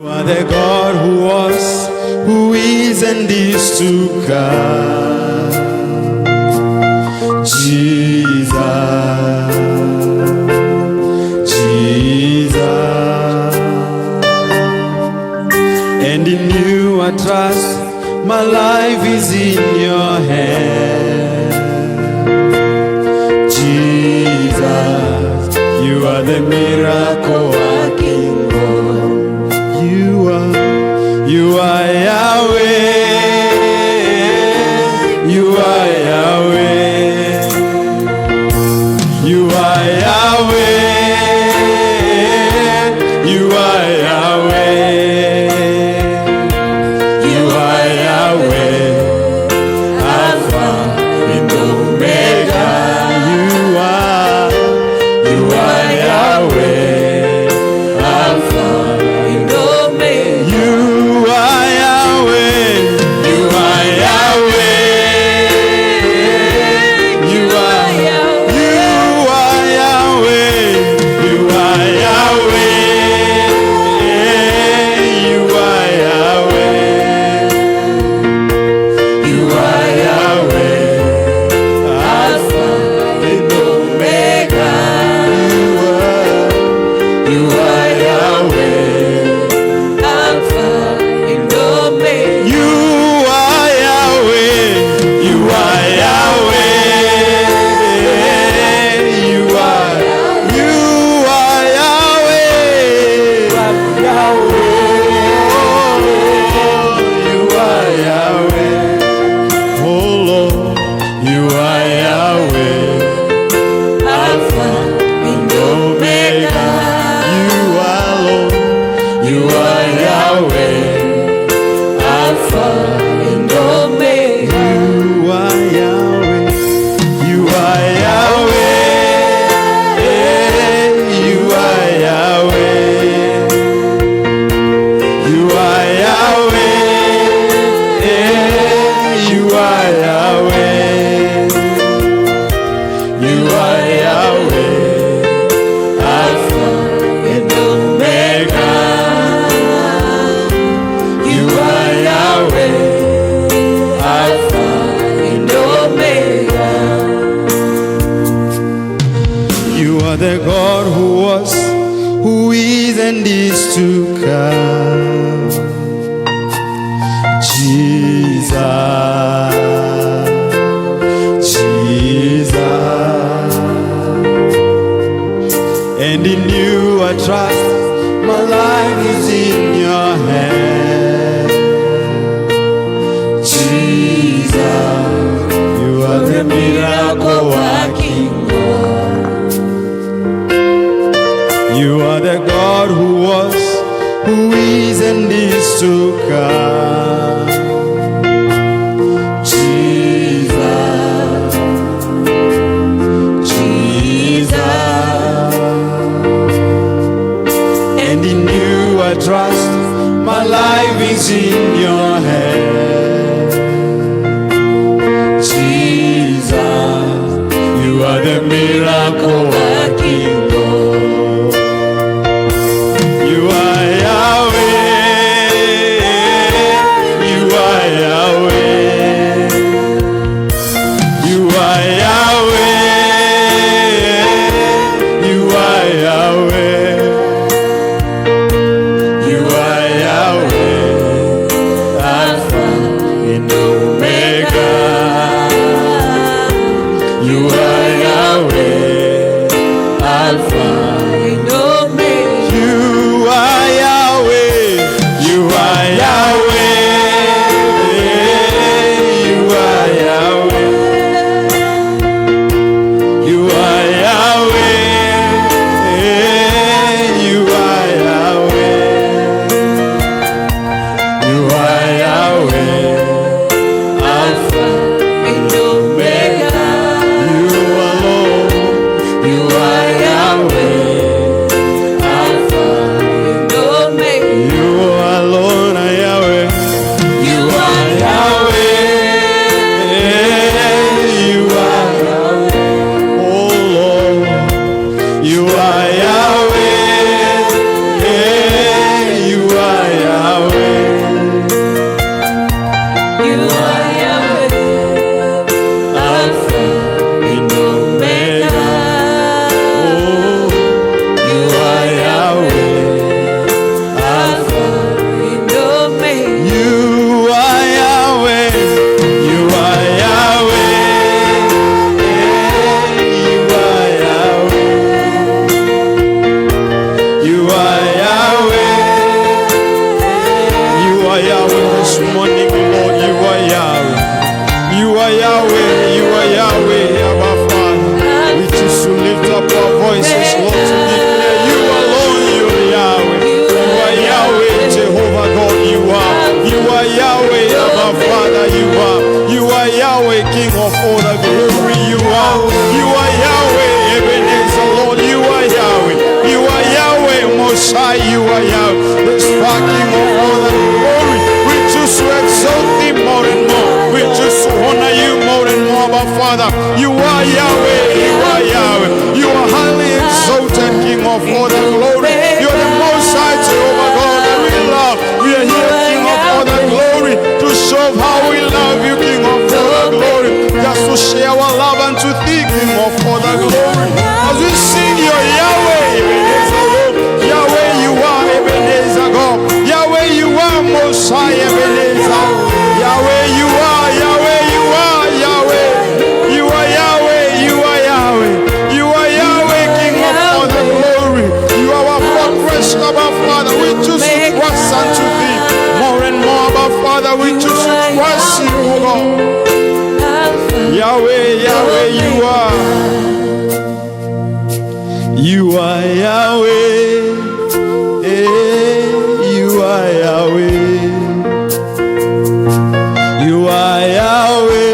You are the God who was, who is, and is to come. Jesus, Jesus. And in you I trust, my life is in your hands. Jesus, you are the miracle working God. You are Yahweh, you are Yahweh, you are Yahweh, you are Yahweh, you are Yahweh, Alpha and Omega, you are Yahweh, Alpha and Omega. You are Yahweh, you are Yahweh, you are Yahweh, you are Yahweh, you are Yahweh, you are Yahweh, Alpha and Omega. You are Yahweh, Alpha and Omega. You are Yahweh, you are Yahweh, you are Yahweh, oh Lord, you are Yahweh, Alpha and Omega. You are Lord, you are Yahweh, Alpha and Omega. You are Yahweh, you are Yahweh, you are Yahweh, you are Yahweh, you are Yahweh, you are Yahweh, Alpha and Omega. You are Yahweh, Alpha and Omega. You are the God who was, who is, and is to come. Jesus, Jesus. And in you I trust, my life is in your hands. Jesus, you are the miracle working God. You are the God who was, who is, and is to come. Jesus, Jesus. And in you I trust, my life is in your hands. Jesus, you are the miracle working God. You are Yahweh, you are Yahweh, you are Yahweh, you are Yahweh. You are Yahweh, Alpha and Omega. You are Yahweh, Alpha and Omega. You are Yahweh, you are Yahweh, you are Yahweh, you are Yahweh, you are Yahweh. You are Yahweh, Alpha and Omega. You alone, you are Yahweh, Alpha and Omega. You alone are Yahweh. You are Yahweh, you are Yahweh. Oh Lord, you are Yahweh, you are You are Yahweh. You are Yahweh. You are Yahweh.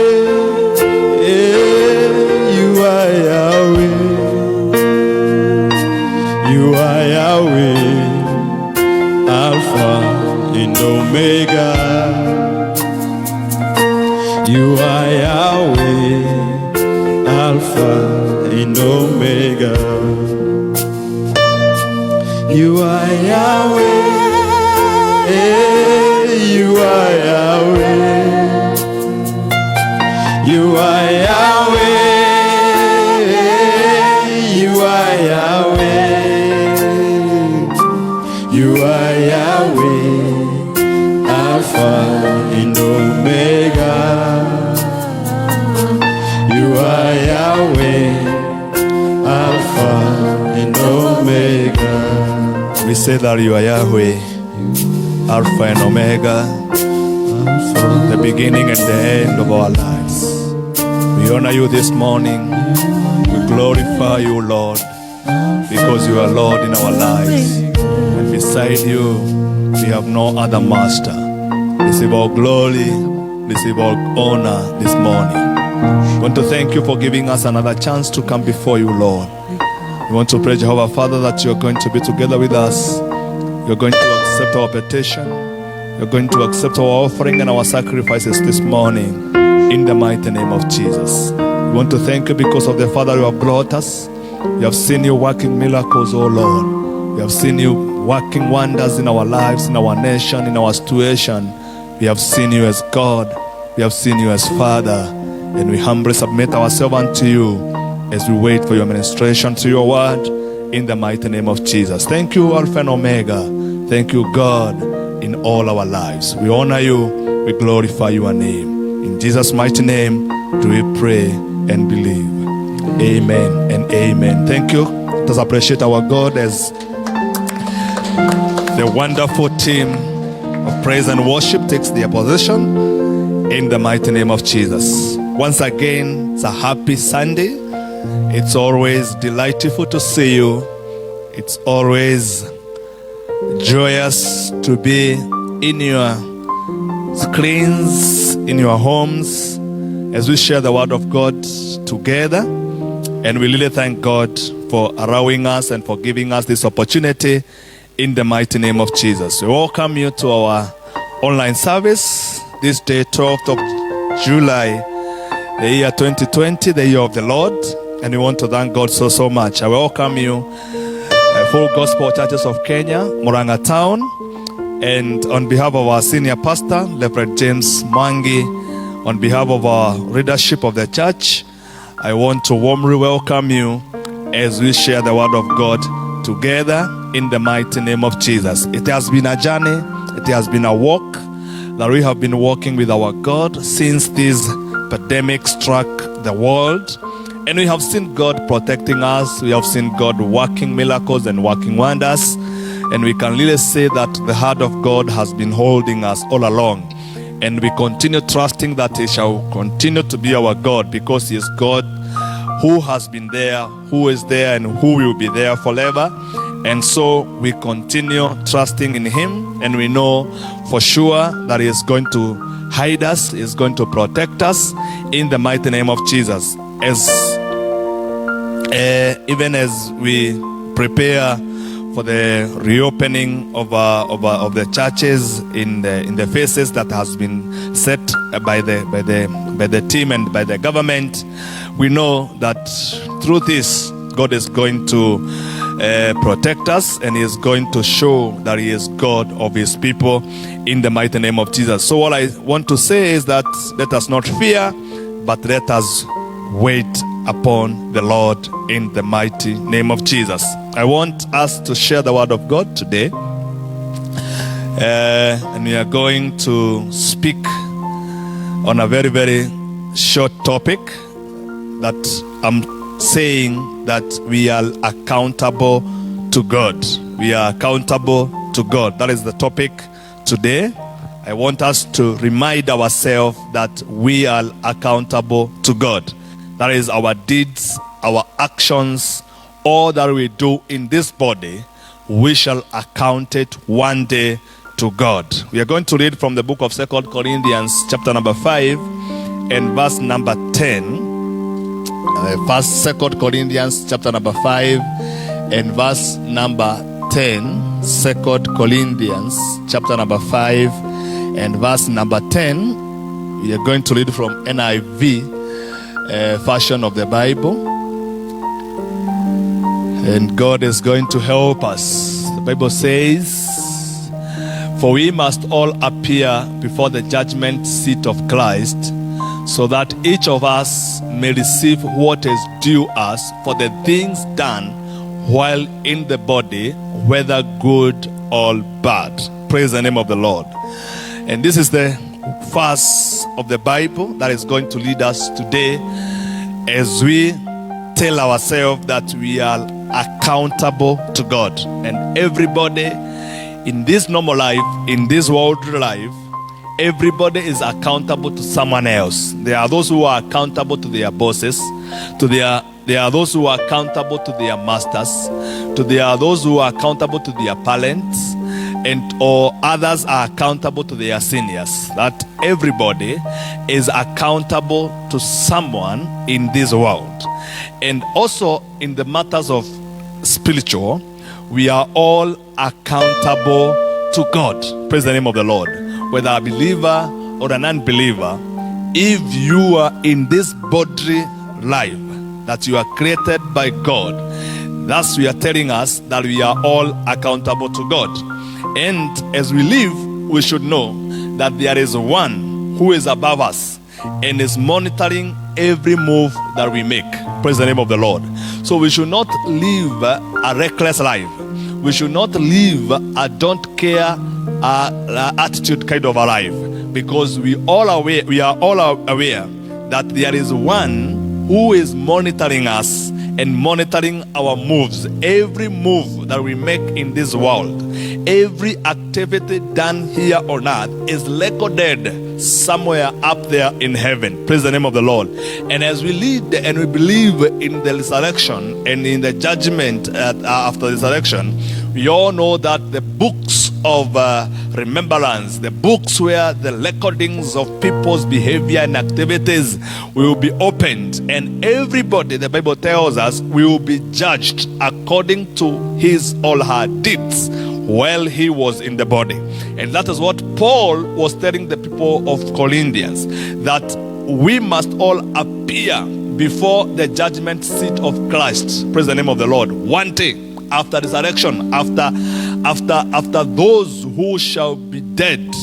You are Yahweh. You are Yahweh. Alpha and Omega. You are Yahweh. Alpha and Omega. You are Yahweh. You are Yahweh. You are Yahweh. You are Yahweh. You are Yahweh. Alpha and Omega. You are Yahweh. Alpha and Omega. We say that you are Yahweh, Alpha and Omega, the beginning and the end of our lives. We honor you this morning. We glorify you, Lord, because you are Lord in our lives. And beside you, we have no other master. Receive all glory, receive all honor this morning. We want to thank you for giving us another chance to come before you, Lord. We want to pray, Jehovah Father, that you're going to be together with us. You're going to accept our petition. You're going to accept our offering and our sacrifices this morning in the mighty name of Jesus. We want to thank you because of the Father you have brought us. We have seen you working miracles, oh Lord. We have seen you working wonders in our lives, in our nation, in our situation. We have seen you as God. We have seen you as Father. And we humbly submit ourselves unto you as we wait for your ministration to your word in the mighty name of Jesus. Thank you, Alpha and Omega. Thank you, God, in all our lives. We honor you. We glorify your name. In Jesus' mighty name do we pray and believe. Amen and amen. Thank you. Let us appreciate our God as the wonderful team of praise and worship takes their position in the mighty name of Jesus. Once again, it's a happy Sunday. It's always delightful to see you. It's always joyous to be in your screens, in your homes, as we share the word of God together. And we really thank God for allowing us and for giving us this opportunity in the mighty name of Jesus. We welcome you to our online service this day, 12th of July, the year 2020, the year of the Lord. And we want to thank God so much. I welcome you, Full Gospel Churches of Kenya, Murang'a Town. And on behalf of our senior pastor, Reverend James Mwangi, on behalf of our leadership of the church, I want to warmly welcome you as we share the word of God together in the mighty name of Jesus. It has been a journey. It has been a walk that we have been walking with our God since this pandemic struck the world. And we have seen God protecting us. We have seen God working miracles and working wonders. And we can really say that the hand of God has been holding us all along. And we continue trusting that He shall continue to be our God, because He is God who has been there, who is there, and who will be there forever. And so we continue trusting in Him, and we know for sure that He is going to hide us, He is going to protect us in the mighty name of Jesus. Even as we prepare for the reopening of the churches in the phases that has been set by the team and by the government, we know that through this, God is going to protect us, and He is going to show that He is God of His people in the mighty name of Jesus. So what I want to say is that let us not fear, but let us wait upon the Lord in the mighty name of Jesus. I want us to share the word of God today, and we are going to speak on a very, very short topic that I'm saying that we are accountable to God. We are accountable to God. That is the topic today. I want us to remind ourselves that we are accountable to God. That is our deeds, our actions, all that we do in this body, we shall account it one day to God. We are going to read from the book of 2 Corinthians chapter number 5 and verse number 10. First 2 Corinthians chapter number 5 and verse number 10. 2 Corinthians chapter number 5 and verse number 10. We are going to read from NIV version of the Bible. And God is going to help us. The Bible says, "For we must all appear before the judgment seat of Christ, so that each of us may receive what is due us for the things done while in the body, whether good or bad." Praise the name of the Lord. And this is the verse of the Bible that is going to lead us today as we tell ourselves that we are accountable to God. And everybody in this normal life, in this worldly life, everybody is accountable to someone else. There are those who are accountable to their bosses, there are those who are accountable to their masters, there are those who are accountable to their parents, or others are accountable to their seniors. That everybody is accountable to someone in this world. And also in the matters of spiritual, we are all accountable to God. Praise the name of the Lord. Whether a believer or an unbeliever, if you are in this bodily life that you are created by God, thus we are telling us that we are all accountable to God. And as we live, we should know that there is one who is above us and is monitoring every move that we make. Praise the name of the Lord. So we should not live a reckless life. We should not live a don't care attitude kind of a life, because we are all aware that there is one who is monitoring us and monitoring our moves. Every move that we make in this world, every activity done here on earth is recorded somewhere up there in heaven. Praise the name of the Lord. And as we lead and we believe in the resurrection and in the judgment after the resurrection, we all know that the books of remembrance, the books where the recordings of people's behavior and activities will be opened, and everybody, the Bible tells us, will be judged according to his or her deeds while he was in the body. And that is what Paul was telling the people of Corinthians, that we must all appear before the judgment seat of Christ. Praise the name of the Lord. One day after resurrection, after those who shall be dead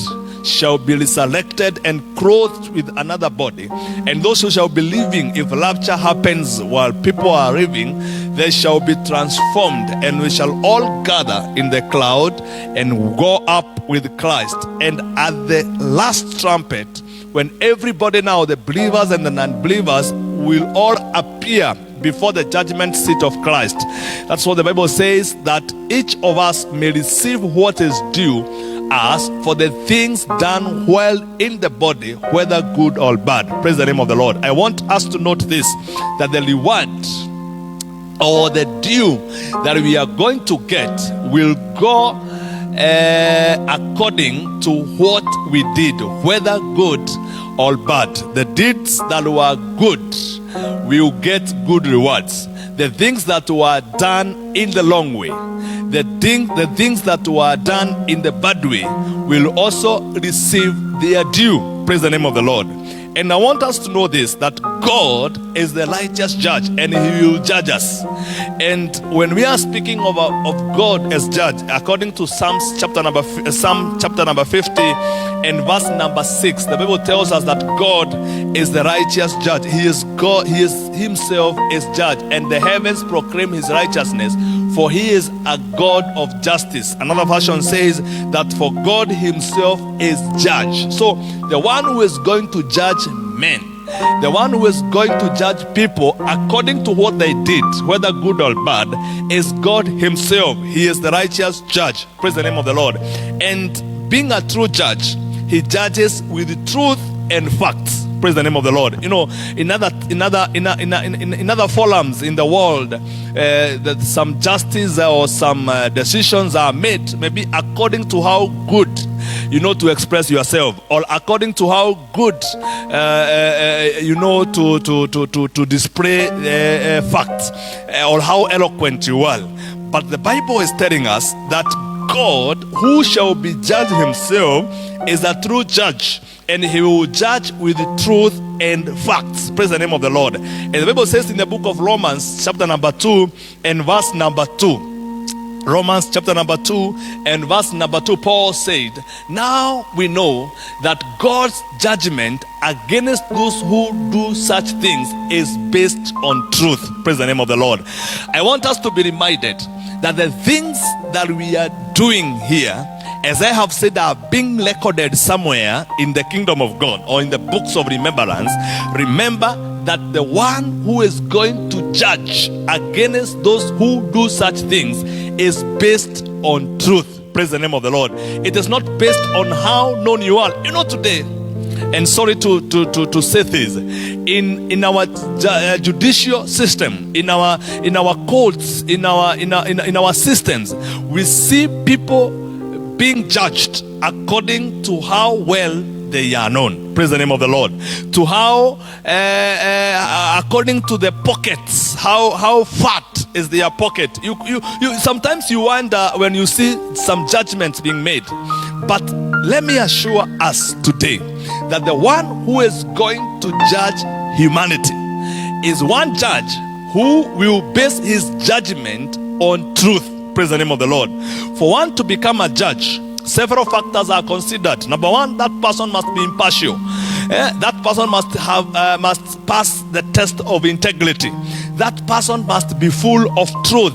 shall be resurrected and clothed with another body, and those who shall be living, if rapture happens while people are living, they shall be transformed, and we shall all gather in the cloud and go up with Christ. And at the last trumpet, when everybody now, the believers and the non-believers, will all appear before the judgment seat of Christ. That's what the Bible says, that each of us may receive what is due us for the things done while in the body, whether good or bad. Praise the name of the Lord. I want us to note this, that the reward or the due that we are going to get will go according to what we did, whether good or bad. The deeds that were good will get good rewards. The things that were done in the long way, the things that were done in the bad way, will also receive their due. Praise the name of the Lord. And I want us to know this, that God is the righteous judge, and he will judge us. And when we are speaking of God as judge, according to Psalm chapter number 50 and verse number 6, the Bible tells us that God is the righteous judge. He is God, he is himself is judge, and the heavens proclaim his righteousness, for he is a God of justice. Another version says that for God himself is judge. So the one who is going to judge men, the one who is going to judge people according to what they did, whether good or bad, is God himself. He is the righteous judge. Praise the name of the Lord. And being a true judge, he judges with truth and facts. Praise the name of the Lord. You know, in other forums in the world, that some justice or some decisions are made, maybe according to how good you know to express yourself, or according to how good you know to display facts, or how eloquent you are. But the Bible is telling us that God, who shall be judged himself, is a true judge, and he will judge with truth and facts. Praise the name of the Lord. And the Bible says in the book of Romans chapter number 2 and verse number 2, Romans chapter number 2 and verse number 2, Paul said, now we know that God's judgment against those who do such things is based on truth. Praise the name of the Lord. I want us to be reminded that the things that we are doing here, as I have said, are being recorded somewhere in the kingdom of God or in the books of remembrance. Remember that the one who is going to judge against those who do such things is based on truth. Praise the name of the Lord. It is not based on how known you are. You know, today, and sorry to say this, in our judicial system, in our courts, in our systems, we see people being judged according to how well they are known. Praise the name of the Lord. To how according to the pockets, how fat is their pocket. You sometimes you wonder when you see some judgments being made. But let me assure us today that the one who is going to judge humanity is one judge who will base his judgment on truth. Praise the name of the Lord. For one to become a judge, several factors are considered. Number one, that person must be impartial. That person must pass the test of integrity. That person must be full of truth.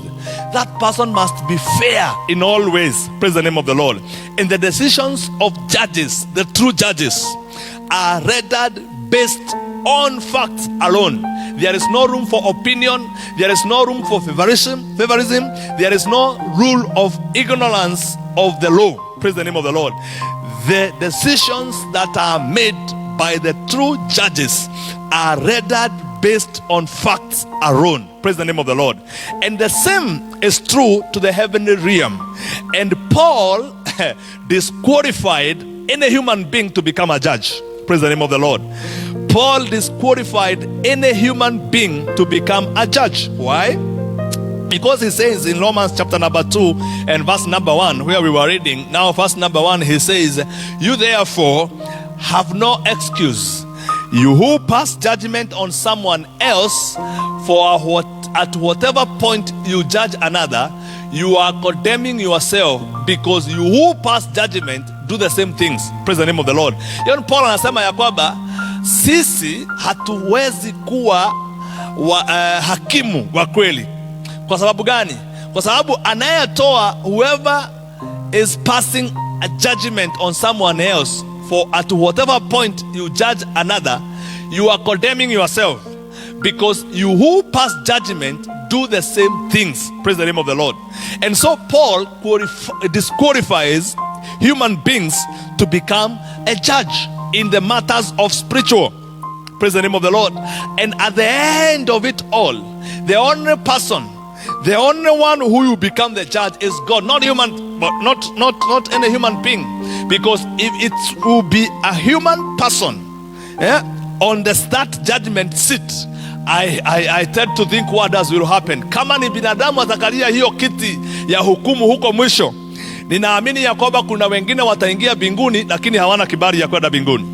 That person must be fair in all ways. Praise the name of the Lord. And the decisions of judges, the true judges, are rendered based on facts alone. There is no room for opinion. There is no room for favorism. There is no rule of ignorance of the law. Praise the name of the Lord. The decisions that are made by the true judges are rendered based on facts alone. Praise the name of the Lord. And the same is true to the heavenly realm. And Paul disqualified any human being to become a judge. Praise the name of the Lord. Paul disqualified any human being to become a judge. Why? Because he says in Romans chapter number 2 and verse number 1, where we were reading, now verse number 1, he says, you therefore have no excuse, you who pass judgment on someone else, for at whatever point you judge another, you are condemning yourself, because you who pass judgment do the same things. Praise the name of the Lord. Yon Paul anasema ya kwamba sisi hatuwezi kuwa hakimu wa kweli. Kwa sababu gani? Kwa sababu anayetoa, whoever is passing a judgment on someone else, for at whatever point you judge another, you are condemning yourself, because you who pass judgment do the same things. Praise the name of the Lord. And so Paul disqualifies human beings to become a judge in the matters of spiritual. Praise the name of the Lord. And at the end of it all, the only person, the only one who will become the judge is God, not human, but not any human being. Because if it will be a human person on the start judgment seat, I tend to think what does will happen. Kama ni binadamu atakalia hiyo kiti ya hukumu huko mwisho, ninaamini ya kwamba kuna wengine wataingia mbinguni lakini hawana kibali ya kwenda mbinguni.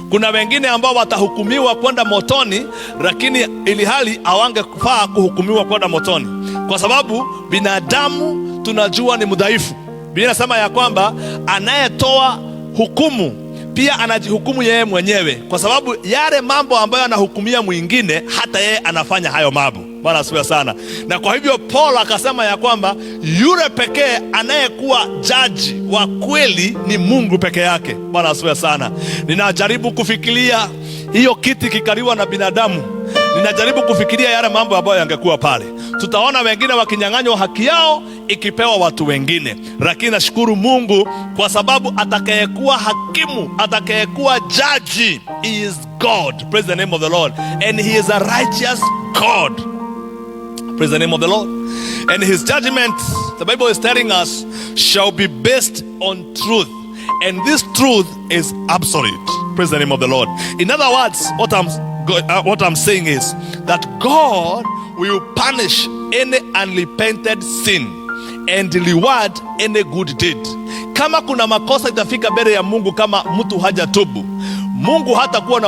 Kuna wengine ambao watahukumiwa kwenda motoni, lakini ili hali hawangefaa kuhukumiwa kwenda motoni, kwa sababu binadamu tunajua ni mdhaifu. Biblia inasema ya kwamba anayetoa hukumu pia anajihukumu yeye mwenyewe, kwa sababu yale mambo ambayo anahukumia mwingine, hata yeye anafanya hayo mambo. Bwana asifiwe sana. Na kwa hivyo Paul akasema ya kwamba yule pekee anayekuwa jaji wa kweli ni Mungu peke yake. Bwana asifiwe sana. Ninajaribu kufikiria hiyo kiti kikaliwa na binadamu, ninajaribu kufikiria yale mambo ambayo yangekuwa pale. Tutaona wengine wakinyang'anywa haki yao ikipewa watu wengine, lakini nashukuru Mungu kwa sababu atakayekuwa hakimu, atakayekuwa jaji is God. Praise the name of the Lord. And he is a righteous God. Praise the name of the Lord. And his judgment, the Bible is telling us, shall be based on truth. And this truth is absolute. Praise the name of the Lord. In other words, what I'm saying is that God will punish any unrepented sin and reward any good deed. Kama kuna makosa itafika mbele ya Mungu kama mtu hajatubu, Mungu hatakuwa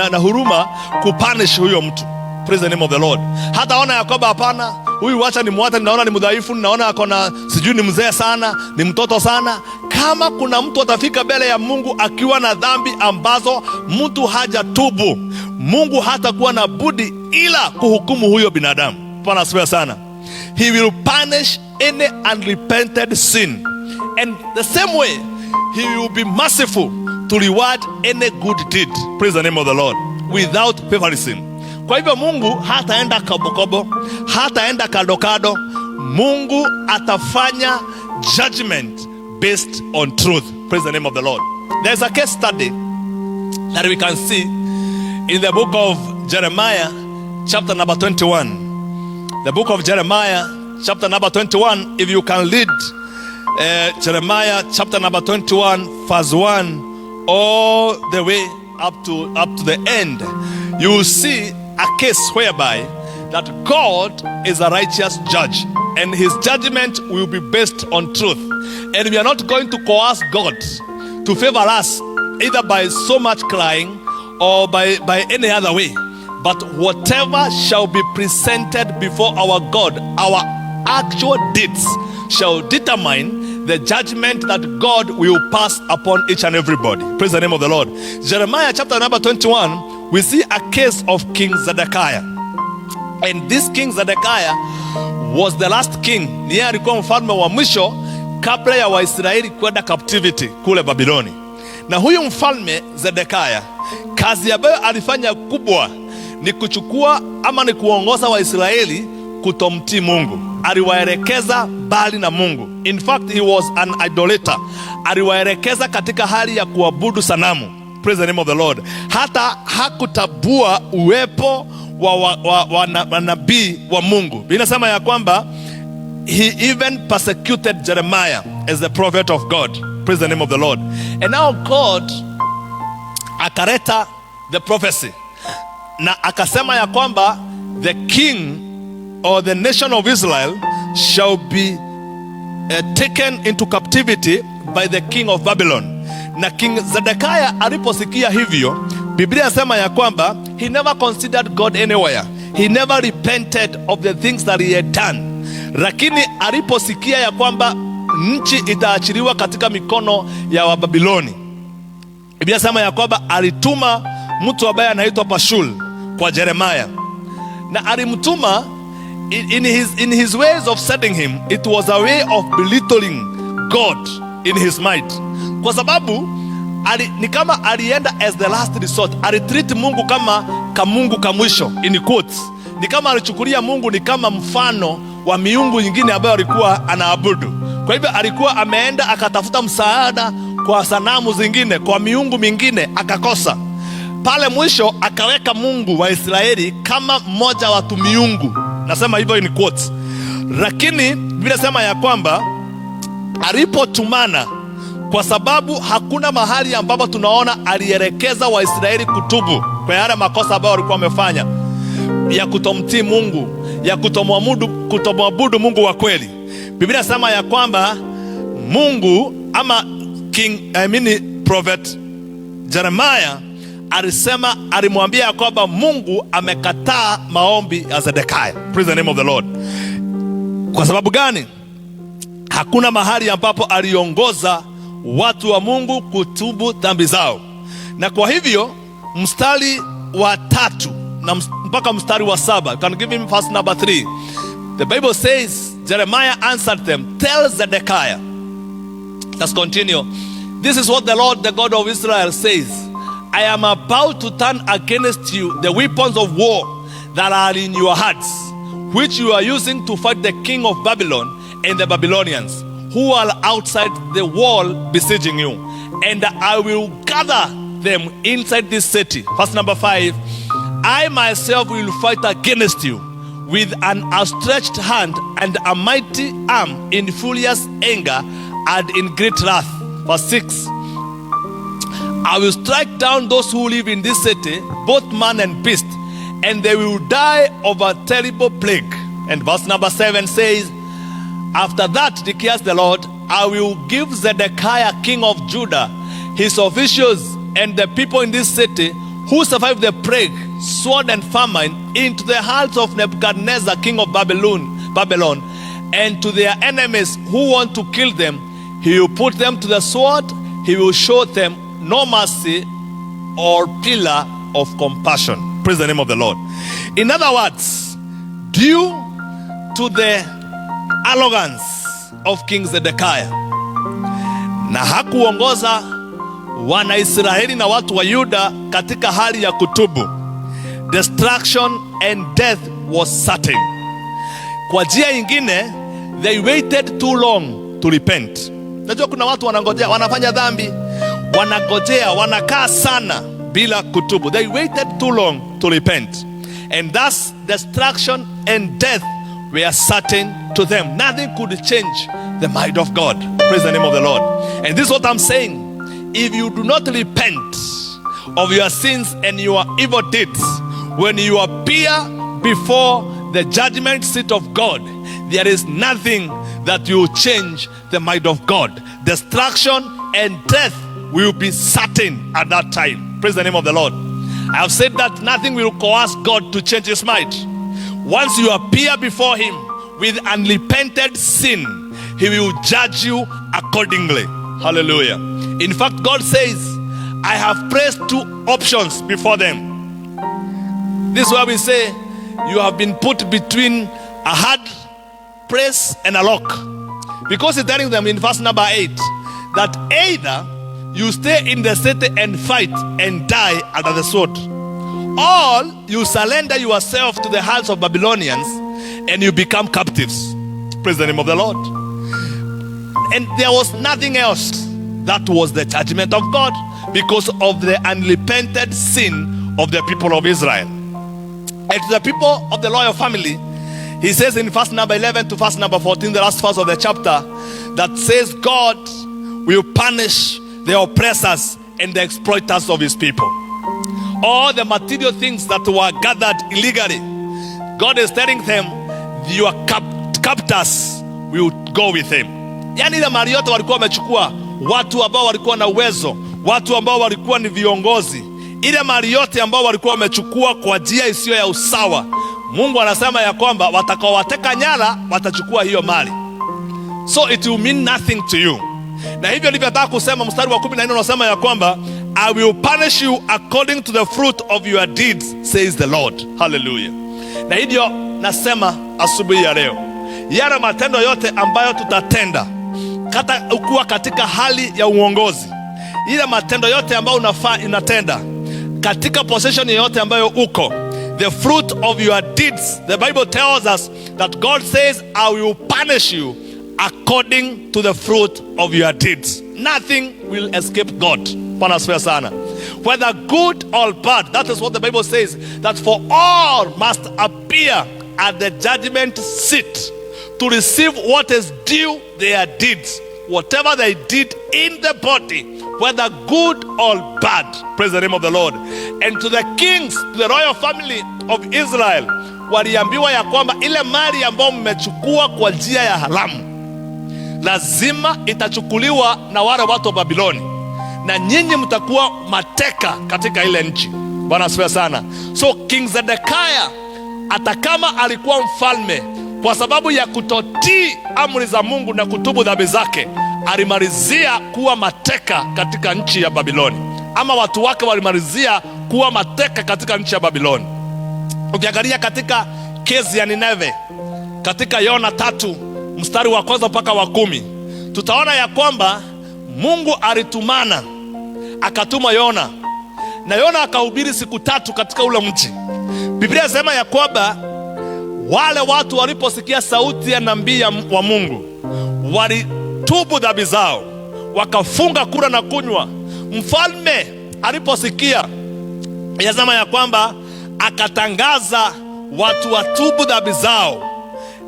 na huruma kupunish huyo mtu. Praise the name of the Lord. Hataona ya kwamba hapana, huyu wacha ni mwata, ninaona ni mdhaifu, ninaona akona sijui ni mzee sana, ni mtoto sana. Kama kuna mtu atafika mbele ya Mungu akiwa na dhambi ambazo mtu hajatubu, Mungu hatakuwa na budi ila kuhukumu huyo binadamu. Bwana asifiwe sana. He will punish any unrepented sin. And the same way, he will be merciful to reward any good deed. Praise the name of the Lord. Without favoritism. Kwa hivyo Mungu hataenda kabokobo, hataenda kadokado. Mungu atafanya judgment based on truth. Praise the name of the Lord. There's a case study that we can see in the book of Jeremiah, chapter number 21. The book of Jeremiah, chapter number 21, if you can read Jeremiah chapter number 21, verse 1, all the way up to the end, you will see a case whereby that God is a righteous judge and his judgment will be based on truth. And we are not going to coerce God to favor us either by so much crying or by any other way. But whatever shall be presented before our God, our actual deeds shall determine the judgment that God will pass upon each and everybody. Praise the name of the Lord. Jeremiah chapter number 21, we see a case of King Zedekiah. And this King Zedekiah was the last king. Ni yeye alikuwa mfalme wa mwisho kabla ya Waisraeli kwenda captivity kule Babiloni. Na huyu mfalme Zedekiah, kazi ambayo alifanya kubwa ni kuchukua ama ni kuongoza Waisraeli kutomtii Mungu. Aliwaelekeza mbali na Mungu. In fact, he was an idolater. Aliwaelekeza katika hali ya kuabudu sanamu. Praise the name of the Lord. Hata hakutabua uwepo wa nabii wa Mungu. Inasema ya kwamba he even persecuted Jeremiah as the prophet of God. Praise the name of the Lord. And now God akareta the prophecy na akasema ya kwamba the king or the nation of Israel shall be taken into captivity by the king of Babylon. Na King Zedekiah aliposikia hivyo, Biblia inasema ya kwamba he never considered God anywhere. He never repented of the things that he had done. Lakini aliposikia ya kwamba nchi itaachiliwa katika mikono ya Wababiloni, Biblia inasema ya kwamba alituma mtu ambaye anaitwa Pashul kwa Jeremiah. Na alimtuma in his ways of setting him, it was a way of belittling God in his mind. Kwa sababu ni kama alienda as the last resort. Alitreat Mungu kama kamungu kamwisho in quotes. Ni kama alichukulia Mungu ni kama mfano wa miungu nyingine ambayo alikuwa anaabudu. Kwa hivyo alikuwa ameenda akatafuta msaada kwa sanamu zingine, kwa miungu mingine, akakosa. Pale mwisho akaweka Mungu wa Israeli kama mmoja wa watu miungu. Nasema hivyo in quotes. Lakini Biblia inasema ya kwamba alipotumana, kwa sababu hakuna mahali ambapo tunaona alielekeza Waisraeli kutubu kwa yale makosa ambayo walikuwa wamefanya ya kutomtii Mungu, ya kutomwabudu Mungu wa kweli. Biblia inasema ya kwamba Mungu ama prophet Jeremiah alimwambia kwamba Mungu amekataa maombi ya Zedekiah. Praise the name of the Lord. Kwa sababu gani? Hakuna mahali ambapo aliongoza watu wa Mungu kutubu dhambi zao. Na kwa hivyo mstari wa 3 na mpaka mstari wa 7, you can give him verse number 3. The Bible says, Jeremiah answered them, tell Zedekiah. Let's continue. This is what the Lord, the God of Israel says. I am about to turn against you the weapons of war that are in your hearts, which you are using to fight the king of Babylon and the Babylonians, who are outside the wall besieging you. And I will gather them inside this city. Verse number 5, I myself will fight against you with an outstretched hand and a mighty arm, in furious anger and in great wrath. Verse 6, I will strike down those who live in this city, both man and beast, and they will die of a terrible plague. And verse number 7 says, after that, declares the Lord, I will give Zedekiah king of Judah, his officials, and the people in this city who survived the plague, sword and famine, into the hands of Nebuchadnezzar king of Babylon, and to their enemies who want to kill them. He will put them to the sword. He will show them no mercy or pillar of compassion. Praise the name of the Lord. In other words, due to the arrogance of King Zedekiah, na hakuongoza Wanaisraeli na watu wa Yuda katika hali ya kutubu, destruction and death was certain. Kwa njia nyingine, they waited too long to repent. Najua kuna watu wanangojea, wanafanya dhambi, wanangojea, wanakaa sana bila kutubu. They waited too long to repent, and thus destruction and death were certain to them. Nothing could change the mind of God. Praise the name of the Lord. And this is what I'm saying. If you do not repent of your sins and your evil deeds, when you appear before the judgment seat of God, there is nothing that will change the mind of God. Destruction and death will be certain at that time. Praise the name of the Lord. I have said that nothing will coerce God to change his mind. Once you appear before him with unrepented sin, he will judge you accordingly. Hallelujah. In fact, God says, I have placed two options before them. This is why we say, you have been put between a hard place and a rock. Because he's telling them in verse number 8, that either you stay in the city and fight and die under the sword, or you surrender yourself to the hands of Babylonians and you become captives. Praise the name of the Lord. And there was nothing else. That was the judgment of God because of the unrepented sin of the people of Israel. And to the people of the royal family, he says in verse number 11 to verse number 14, the last verse of the chapter, that says God will punish the oppressors and the exploiters of his people. All the material things that were gathered illegally, God is telling them, your captors will go with him. Yani ile mali yote walikuwa wamechukua, watu ambao walikuwa na uwezo, watu ambao walikuwa ni viongozi, ile mali yote ambao walikuwa wamechukua kwa njia isiyo ya usawa, Mungu anasema ya kwamba watakaowateka nyara watachukua hiyo mali. So it will mean nothing to you. Na hivyo nilivyotaka kusema, mstari wa 14 unasema ya kwamba I will punish you according to the fruit of your deeds, says the Lord. Hallelujah. Na hivyo nasema asubuhi ya leo, yale matendo yote ambayo tutatenda ukiwa katika hali ya uongozi, ile matendo yote ambayo inatenda katika possession yote ambayo uko, the fruit of your deeds, the Bible tells us that God says, I will punish you according to the fruit of your deeds. Nothing will escape God. Whether good or bad, that is what the Bible says, that for all must appear at the judgment seat to receive what is due their deeds, whatever they did in the body, whether good or bad. Praise the name of the Lord. And to the kings, to the royal family of Israel, waliambiwa ya kwamba ile mali ambayo mmechukua kwa njia ya haramu lazima itachukuliwa na wale watu wa Babiloni, na nyinyi mtakuwa mateka katika ile nchi. Bwana asifiwe sana. So King Zedekiah, hata kama alikuwa mfalme, kwa sababu ya kutotii amri za Mungu na kutubu dhambi zake, alimalizia kuwa mateka katika nchi ya Babiloni, ama watu wake walimalizia kuwa mateka katika nchi ya Babiloni. Ukiangalia katika kesi ya Nineve, katika Yona 3 mstari wa 1 mpaka wa 10, tutaona ya kwamba Mungu alitumana, akatuma Yona, na Yona akahubiri siku 3 katika ule mji. Biblia inasema ya kwamba wale watu waliposikia sauti ya nabii wa Mungu, walitubu dhambi zao, wakafunga kula na kunywa. Mfalme aliposikia, yasema ya kwamba akatangaza watu watubu dhambi zao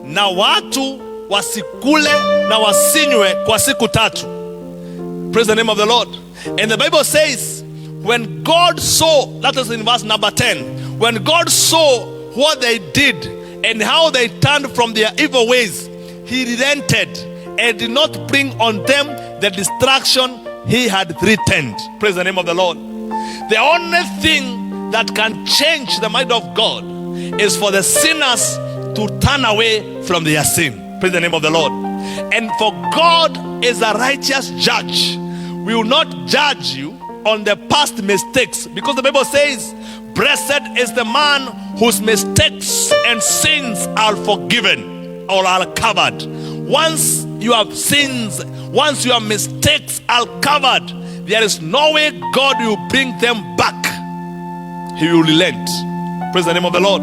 na watu wasikule na wasinywe kwa siku 3. Praise the name of the Lord. And the Bible says, when God saw, that is in verse number 10, when God saw what they did and how they turned from their evil ways, he relented and did not bring on them the destruction he had threatened. Praise the name of the Lord. The only thing that can change the mind of God is for the sinners to turn away from their sin. Praise the name of the Lord. And for God is a righteous judge. We will not judge you on the past mistakes, because the Bible says, blessed is the man whose mistakes and sins are forgiven or are covered. Once your sins, once your mistakes are covered, there is no way God will bring them back. He will relent. Praise the name of the Lord.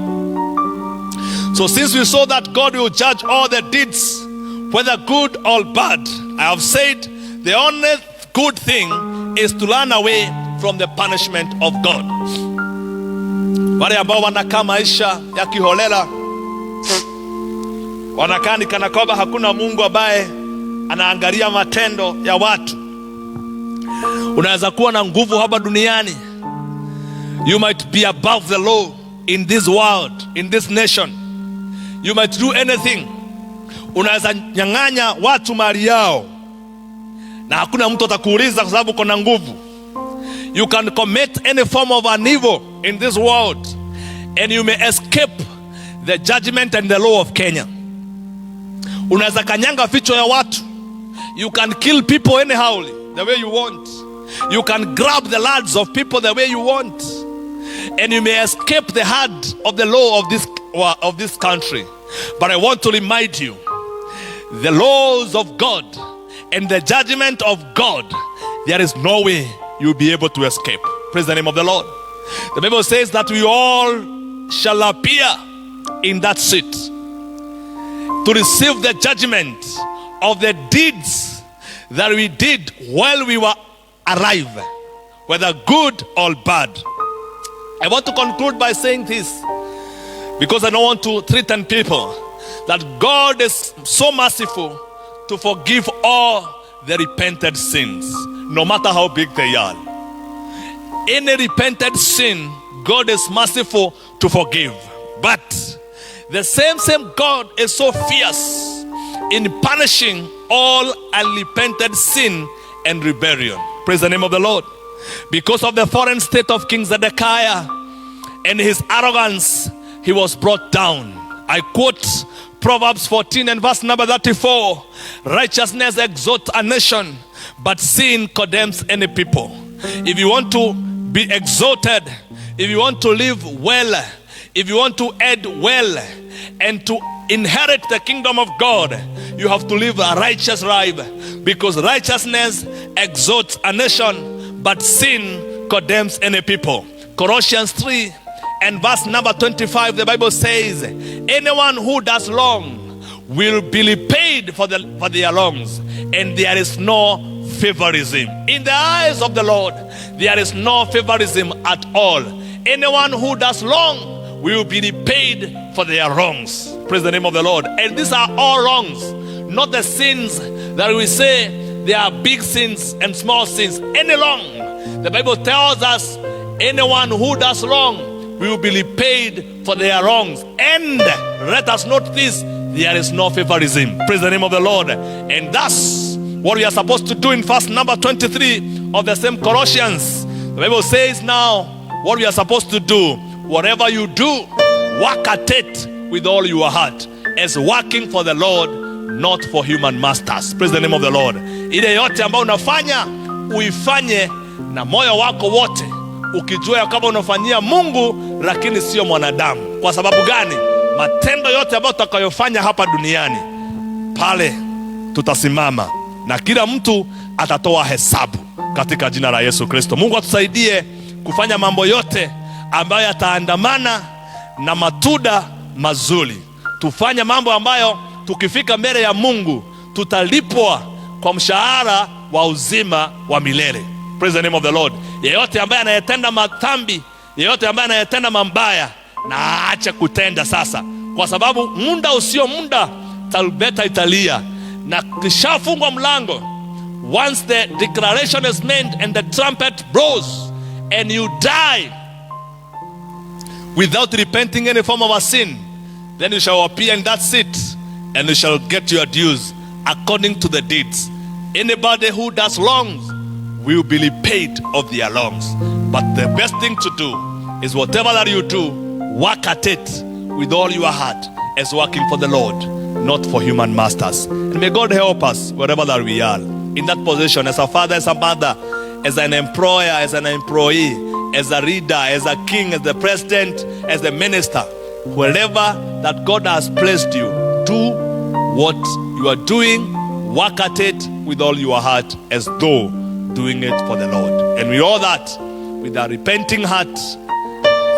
So since we saw that God will judge all the deeds, whether good or bad, I have said the only good thing is to run away from the punishment of God. Wale ambao wanakaa maisha ya kiholela, wanakaa ni kana kwamba hakuna Mungu ambaye anaangalia matendo ya watu. Unaweza kuwa na nguvu hapa duniani. You might be above the law in this world, in this nation. You might do anything. Unaweza nyang'anya watu mali yao na hakuna mtu atakuuliza kwa sababu uko na nguvu. You can commit any form of an evil in this world and you may escape the judgment and the law of Kenya. Unaweza kanyanga ficho ya watu. You can kill people anyhow the way you want. You can grab the lads of people the way you want. And you may escape the hand of the law of this country. But I want to remind you, the laws of God and the judgment of God, there is no way you'll be able to escape. Praise the name of the Lord. The Bible says that we all shall appear in that seat to receive the judgment of the deeds that we did while we were alive, whether good or bad. I want to conclude by saying this, because I don't want to threaten people, that God is so merciful to forgive all the repented sins, no matter how big they are. Any repented sin, God is merciful to forgive. But the same God is so fierce in punishing all unrepented sin and rebellion. Praise the name of the Lord. Because of the foreign state of King Zedekiah and his arrogance, he was brought down. I quote Proverbs 14 and verse number 34. Righteousness exalts a nation, but sin condemns any people. If you want to be exalted, if you want to live well, if you want to add well and to inherit the kingdom of God, you have to live a righteous life, because righteousness exalts a nation, but sin condemns any people. Colossians 3 and verse number 25, the Bible says, anyone who does wrong will be repaid for their wrongs, and there is no favoritism. In the eyes of the Lord, there is no favoritism at all. Anyone who does wrong will be repaid for their wrongs. Praise the name of the Lord. And these are all wrongs, not the sins that we say they are big sins and small sins. Any wrong, the Bible tells us, anyone who does wrong will be repaid for their wrongs. And let us note this, there is no favoritism. Praise the name of the Lord. And that's what we are supposed to do in verse number 23 of the same Colossians. The Bible says now what we are supposed to do. Whatever you do, work at it with all your heart, as working for the Lord, not for human masters. Praise the name of the Lord. Ile yote ambayo unafanya, uifanye na moyo wako wote, ukijua kama unafanyia Mungu lakini sio mwanadamu. Kwa sababu gani? Matendo yote ambayo tutakayofanya hapa duniani, pale tutasimama na kila mtu atatoa hesabu katika jina la Yesu Kristo. Mungu atusaidie kufanya mambo yote ambayo yataandamana na matunda mazuri. Tufanye mambo ambayo tukifika mbele ya Mungu tutalipwa kwa mshahara wa uzima wa milele. Praise the name of the Lord. Yeyote ambaye anayetenda madhambi, yeyote ambaye anayetenda mabaya, na aache kutenda sasa, kwa sababu muda usio muda tarumbeta italia na kishafungwa mlango. Once the declaration is made and the trumpet blows and you die without repenting any form of a sin, then you shall appear in that seat and you shall get your dues according to the deeds. Anybody who does wrongs will be repaid of their wrongs. But the best thing to do is whatever that you do, work at it with all your heart as working for the Lord, not for human masters. And may God help us wherever that we are, in that position, as a father, as a mother, as an employer, as an employee, as a leader, as a king, as the president, as the minister, wherever that God has placed you, do what you are doing, work at it with all your heart as though doing it for the Lord. And with all that, with a repenting heart,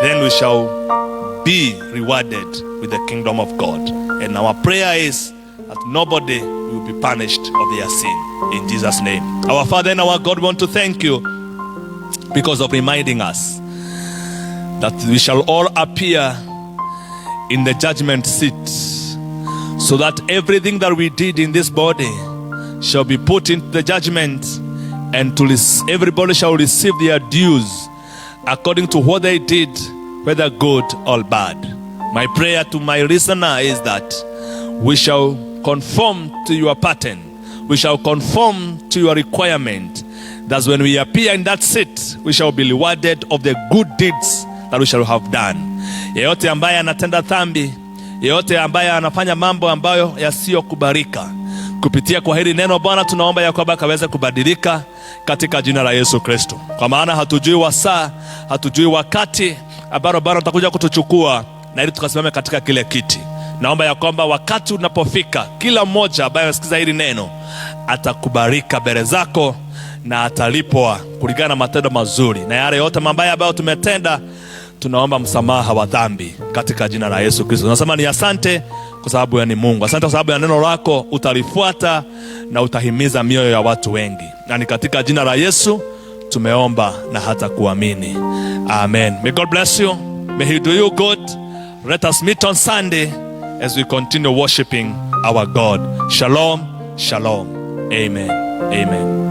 then we shall be rewarded with the kingdom of God. And our prayer is that nobody will be punished of their sin. In Jesus' name. Our Father and our God, we want to thank you because of reminding us that we shall all appear in the judgment seat, so that everything that we did in this body shall be put into the judgment, and everybody shall receive their dues according to what they did, whether good or bad. My prayer to my listener is that we shall conform to your pattern. We shall conform to your requirement. That when we appear in that seat, we shall be rewarded of the good deeds that we shall have done. Yeyote ambaye anatenda dhambi, yeyote ambaye anafanya mambo ambayo yasiyokubalika, kupitia kwa hili neno Bwana, tunaomba ya kwamba kaweze kubadilika katika jina la Yesu Kristo. Kwa maana hatujui wasaa, hatujui wakati ambao Bwana utakuja kutuchukua na ili tukasimame katika kile kiti. Naomba ya kwamba wakati unapofika, kila mmoja ambaye anasikiza hili neno atakubarika mbele zako na atalipwa kulingana na matendo mazuri, na yale yote mabaya ambayo tumetenda tunaomba msamaha wa dhambi katika jina la Yesu Kristo. Nasema ni asante kwa sababu ni Mungu. Asante kwa sababu ya neno lako utalifuata na utahimiza mioyo ya watu wengi. Na ni katika jina la Yesu tumeomba na hata kuamini. Amen. May God bless you. May he do you good. Let us meet on Sunday as we continue worshiping our God. Shalom, shalom. Amen. Amen.